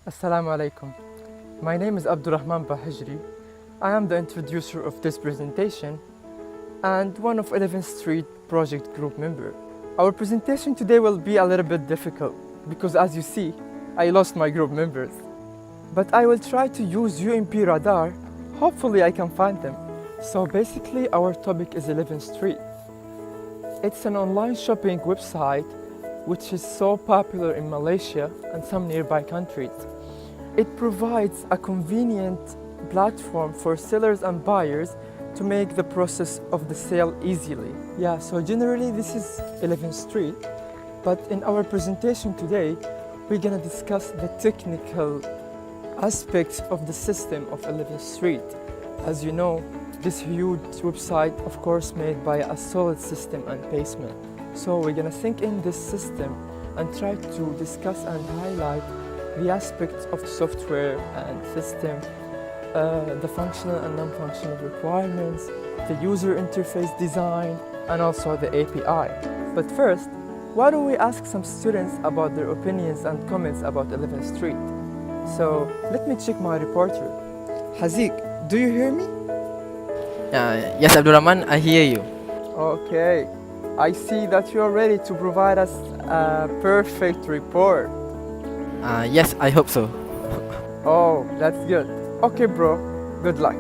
Assalamu alaikum. My name is Abdulrahman Bahagari. I am the introducer of this presentation and one of 11th Street project group member. Our presentation today will be a little bit difficult because as you see, I lost my group members. But I will try to use UMP radar. Hopefully I can find them. So basically our topic is 11th Street. It's an online shopping website which is so popular in Malaysia and some nearby countries. It provides a convenient platform for sellers and buyers to make the process of the sale easily. Yeah, so generally this is 11th Street, but in our presentation today, we're gonna discuss the technical aspects of the system of 11th Street. As you know, this huge website, of course, made by a solid system and basement. So we're gonna sink in this system and try to discuss and highlight the aspects of the software and system, the functional and non-functional requirements, the user interface design, and also the API. But first, why don't we ask some students about their opinions and comments about 11th Street? So let me check my reporter. Hazik, do you hear me? Yes, Abdulrahman, I hear you. Okay, I see that you're ready to provide us a perfect report. Yes, I hope so. Oh, that's good. Okay, bro, good luck.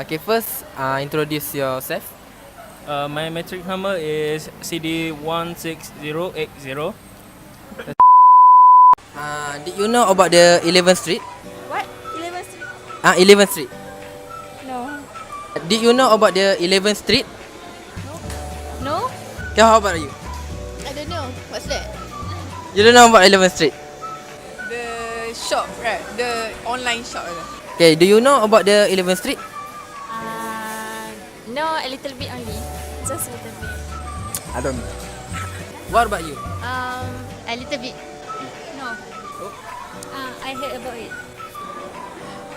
Okay, first, introduce yourself. My metric number is CD16080. Did you know about the 11th Street? What? 11th Street? 11th Street. No. Did you know about the 11th Street? No? Okay, how about you? I don't know. What's that? You don't know about 11th Street? The shop, right? The online shop. Okay, do you know about the 11th Street? No, a little bit only. Just a little bit. I don't know. What about you? A little bit. No. I heard about it.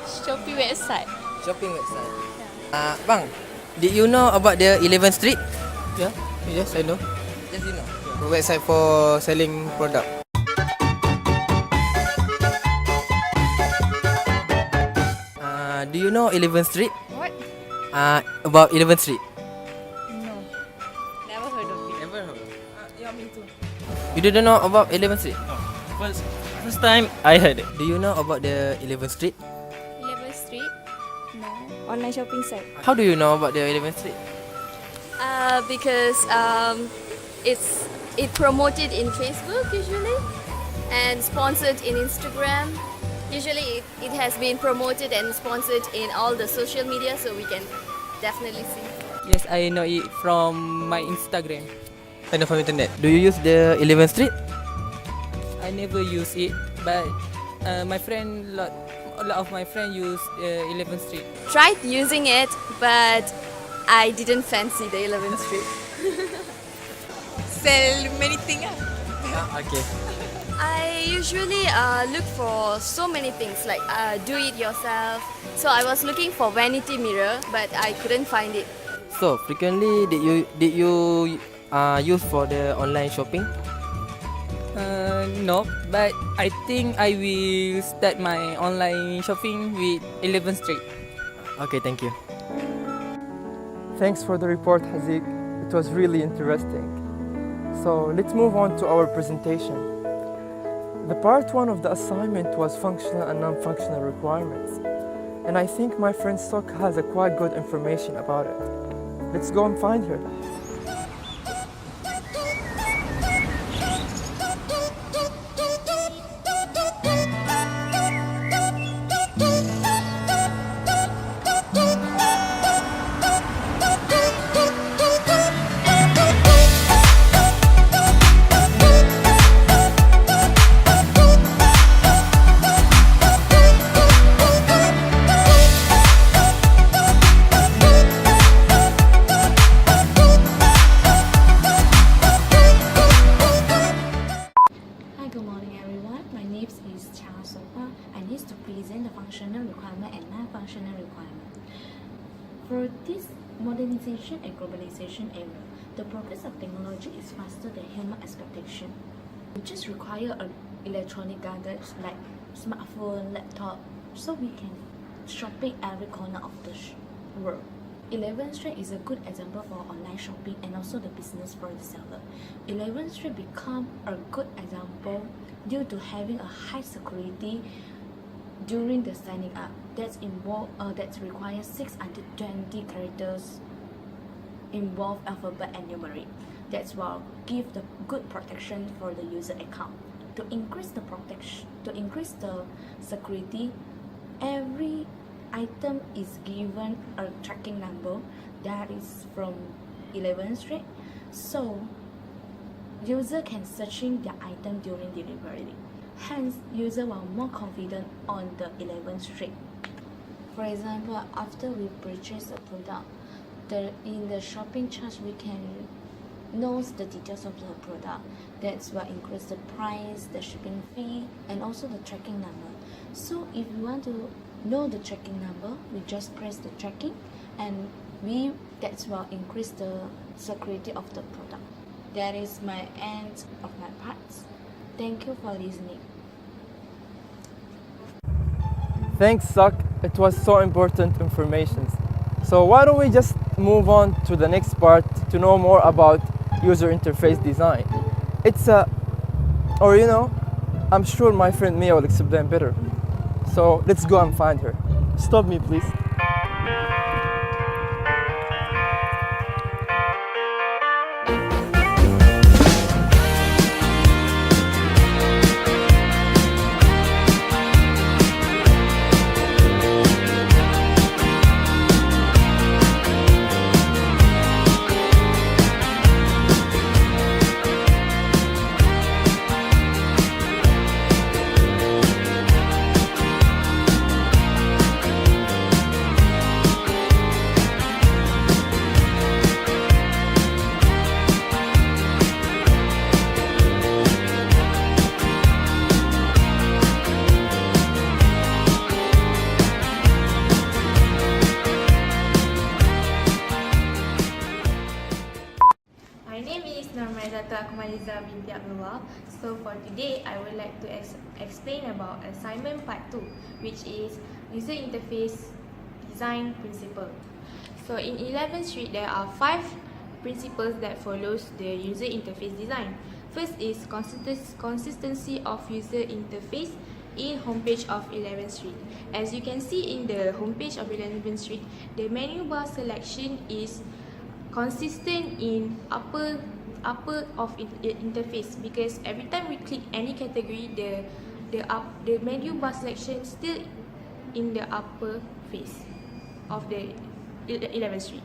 Shopee website. Shopping website. Bang, did you know about the 11th Street? Yeah, yes, I know. Yes, you know. A website for selling product. Do you know 11th Street? What? About 11th Street? No. Never heard of it. Never heard. Yeah, me too. You didn't know about 11th Street? First time I heard it. Do you know about the 11th Street? 11th Street? No. Online shopping site. How do you know about the 11th Street? Because it promoted in Facebook usually and sponsored in Instagram. Usually it has been promoted and sponsored in all the social media, so we can definitely see. Yes, I know it from my Instagram. I know from internet. Do you use the 11th Street? I never use it, but my friend, a lot of my friends use 11th Street. Tried using it, but I didn't fancy the 11th Street. Sell many things. Okay. I usually look for so many things like do it yourself. So I was looking for vanity mirror, but I couldn't find it. So frequently did you use for the online shopping? No, but I think I will start my online shopping with 11th Street. Okay, thank you. Thanks for the report, Hazik. It was really interesting. So let's move on to our presentation. The part one of the assignment was functional and non-functional requirements. And I think my friend Sok has a quite good information about it. Let's go and find her. requirement. For this modernization and globalization era, the progress of technology is faster than human expectation. We just require electronic gadgets like smartphone, laptop, so we can shopping every corner of the world. 11th Street is a good example for online shopping and also the business for the seller. 11th Street become a good example due to having a high security during the signing up. That requires 620 characters involve alphabet and numeric. That will give the good protection for the user account. To increase the security, every item is given a tracking number that is from 11th Street, so user can searching their item during delivery. Hence, user are more confident on the 11th Street. For example, after we purchase a product, in the shopping chart we can know the details of the product. That will increase the price, the shipping fee, and also the tracking number. So if you want to know the tracking number, we just press the tracking, and that will increase the security of the product. That is my end of my parts. Thank you for listening. Thanks, Sak. It was so important information. So why don't we just move on to the next part to know more about user interface design. I'm sure my friend Mia will explain better. So let's go and find her. Stop me, please. So for today, I would like to explain about assignment part 2, which is user interface design principle. So in 11th Street, there are 5 principles that follows the user interface design. First is consistency of user interface in homepage of 11th Street. As you can see in the homepage of 11th Street, the menu bar selection is consistent in upper of interface, because every time we click any category, the menu bar selection still in the upper face of the 11th Street.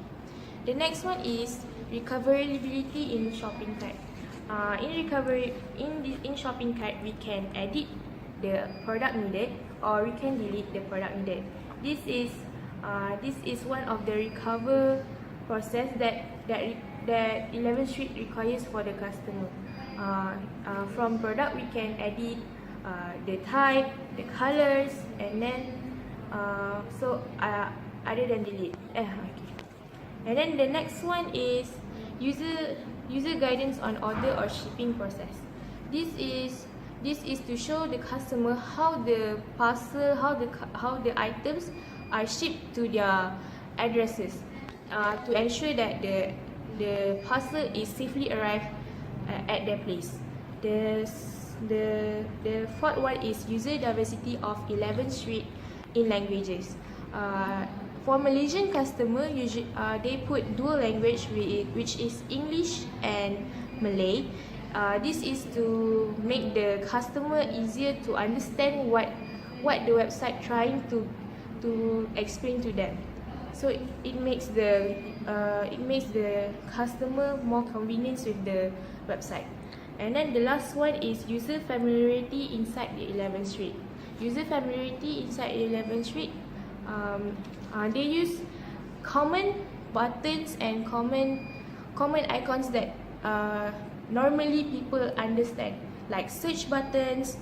The next one is recoverability in shopping cart. In shopping cart, we can edit the product needed or we can delete the product needed. This is one of the recover process that 11th Street requires for the customer. From product, we can edit the type, the colors, and then other than delete. Okay. And then the next one is user guidance on order or shipping process. This is to show the customer how the parcel, how the items are shipped to their addresses, to ensure that the parcel is safely arrived at their place. The fourth one is user diversity of 11th Street in languages. For Malaysian customer, usually they put dual language, which is English and Malay. This is to make the customer easier to understand what the website trying to explain to them. So it makes the customer more convenience with the website. And then the last one is user familiarity inside the 11th Street. User familiarity inside 11th Street, they use common buttons and common icons that normally people understand, like search buttons,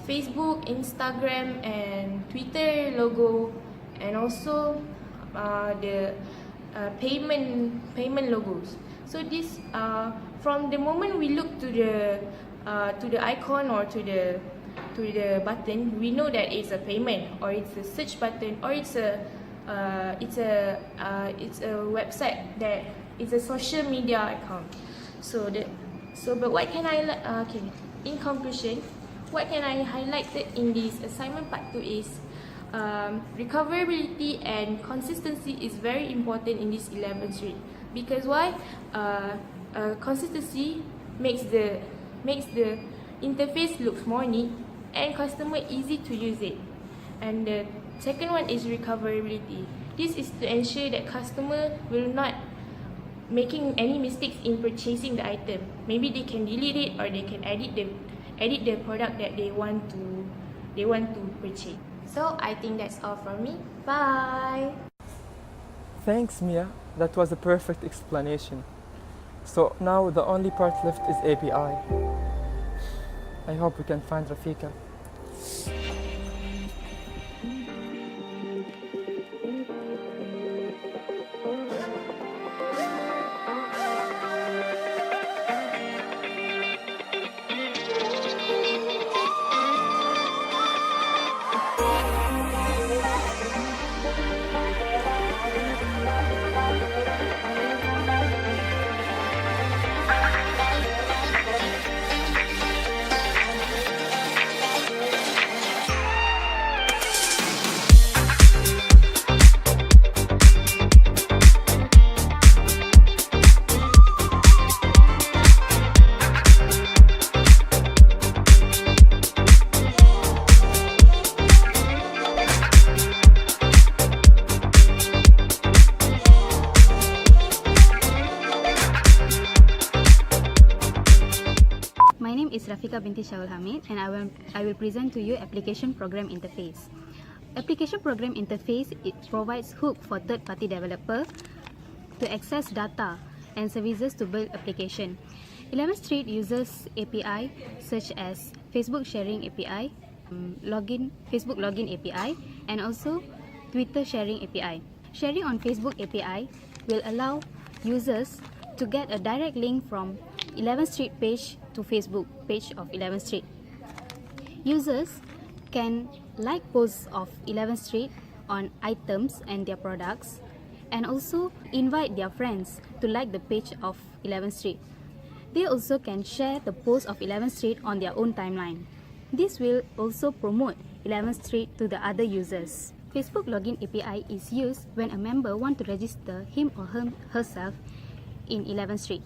Facebook, Instagram, and Twitter logo, and also the payment logos. So this from the moment we look to the icon or to the button, we know that it's a payment, or it's a search button, or it's a website, that it's a social media account. But what can I in conclusion, what can I highlight in this assignment part 2 is recoverability and consistency is very important in this 11th Street. Because why? Consistency makes the interface looks more neat and customer easy to use it. And the second one is recoverability. This is to ensure that customer will not making any mistakes in purchasing the item. Maybe they can delete it, or they can edit the product that they want to purchase. So I think that's all from me. Bye. Thanks, Mia. That was a perfect explanation. So now the only part left is API. I hope we can find Rafika. My name is Rafika binti Shaul Hamid, and I will present to you Application Program Interface. Application Program Interface, it provides hook for third-party developer to access data and services to build application. 11th Street uses API such as Facebook Sharing API, Facebook Login API, and also Twitter Sharing API. Sharing on Facebook API will allow users to get a direct link from 11th Street page to Facebook page of 11th Street. Users can like posts of 11th Street on items and their products, and also invite their friends to like the page of 11th Street. They also can share the post of 11th Street on their own timeline. This will also promote 11th Street to the other users. Facebook Login API is used when a member wants to register him or herself in 11th Street.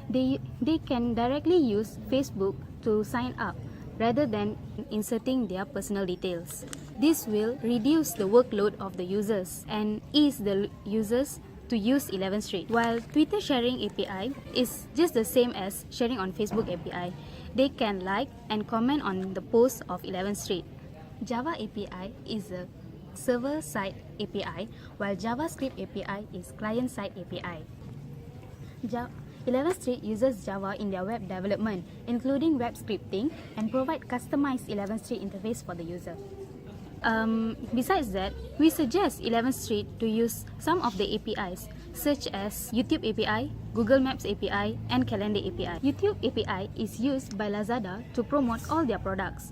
They can directly use Facebook to sign up rather than inserting their personal details. This will reduce the workload of the users and ease the users to use 11th Street. While Twitter Sharing API is just the same as sharing on Facebook API, they can like and comment on the posts of 11th Street. Java API is a server-side API, while JavaScript API is client-side API. 11th Street uses Java in their web development, including web scripting, and provide customized 11th Street interface for the user. Besides that, we suggest 11th Street to use some of the APIs, such as YouTube API, Google Maps API, and Calendar API. YouTube API is used by Lazada to promote all their products.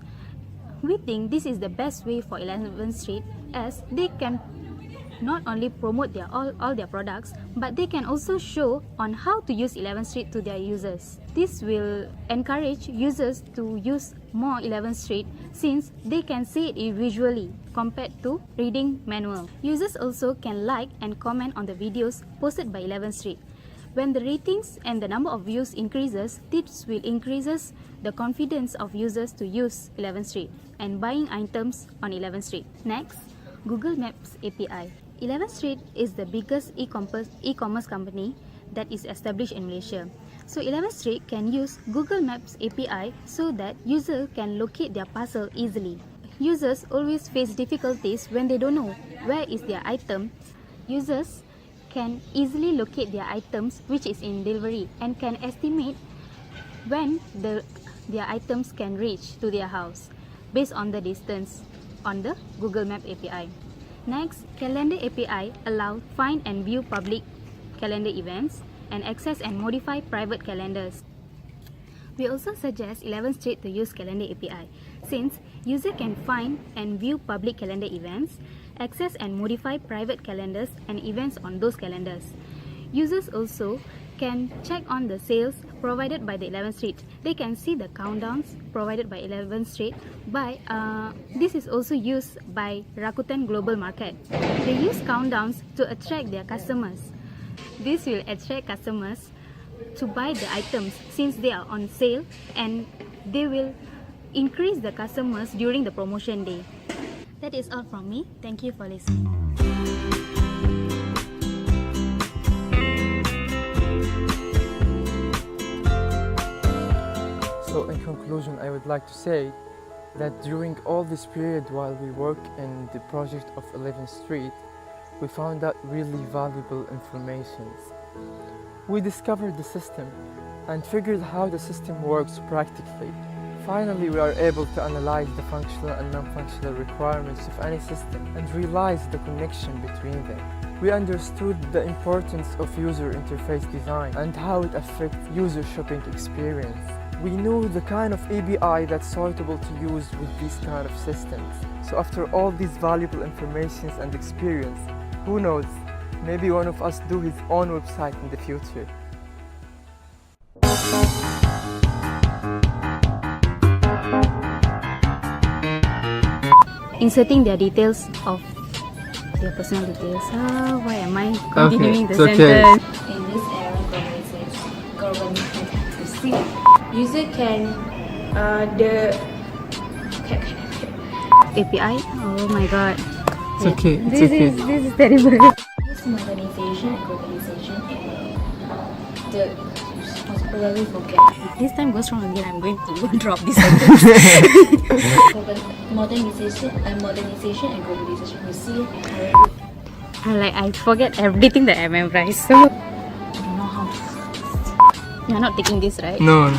We think this is the best way for 11th Street, as they can not only promote all their products, but they can also show on how to use 11th Street to their users. This will encourage users to use more 11th Street, since they can see it visually compared to reading manual. Users also can like and comment on the videos posted by 11th Street. When the ratings and the number of views increases, this will increases the confidence of users to use 11th Street and buying items on 11th Street. Next, Google Maps API. 11th Street is the biggest e-commerce company that is established in Malaysia. So 11th Street can use Google Maps API so that users can locate their parcel easily. Users always face difficulties when they don't know where is their item. Users can easily locate their items which is in delivery and can estimate when their items can reach to their house based on the distance on the Google Map API. Next, Calendar API allow find and view public calendar events and access and modify private calendars. We also suggest 11th Street to use Calendar API since user can find and view public calendar events, access and modify private calendars and events on those calendars. Users also can check on the sales provided by the 11th Street. They can see the countdowns provided by 11th Street. This is also used by Rakuten Global Market. They use countdowns to attract their customers. This will attract customers to buy the items since they are on sale, and they will increase the customers during the promotion day. That is all from me. Thank you for listening. So in conclusion, I would like to say that during all this period while we work in the project of 11th Street, we found out really valuable information. We discovered the system and figured how the system works practically. Finally, we are able to analyze the functional and non-functional requirements of any system and realize the connection between them. We understood the importance of user interface design and how it affects user shopping experience. We knew the kind of API that's suitable to use with these kind of systems. So after all these valuable informations and experience, who knows, maybe one of us do his own website in the future. Inserting their details of their personal details. Why am I continuing the it's sentence? In this era, government to see. User can API? Oh my god. It's okay. This is terrible. This modernization and globalization the really forget. If this time goes wrong again, I'm going to drop this sentence. modernization and globalization. You see, I forget everything that I memorized. So I don't know how. you're not taking this, right? No.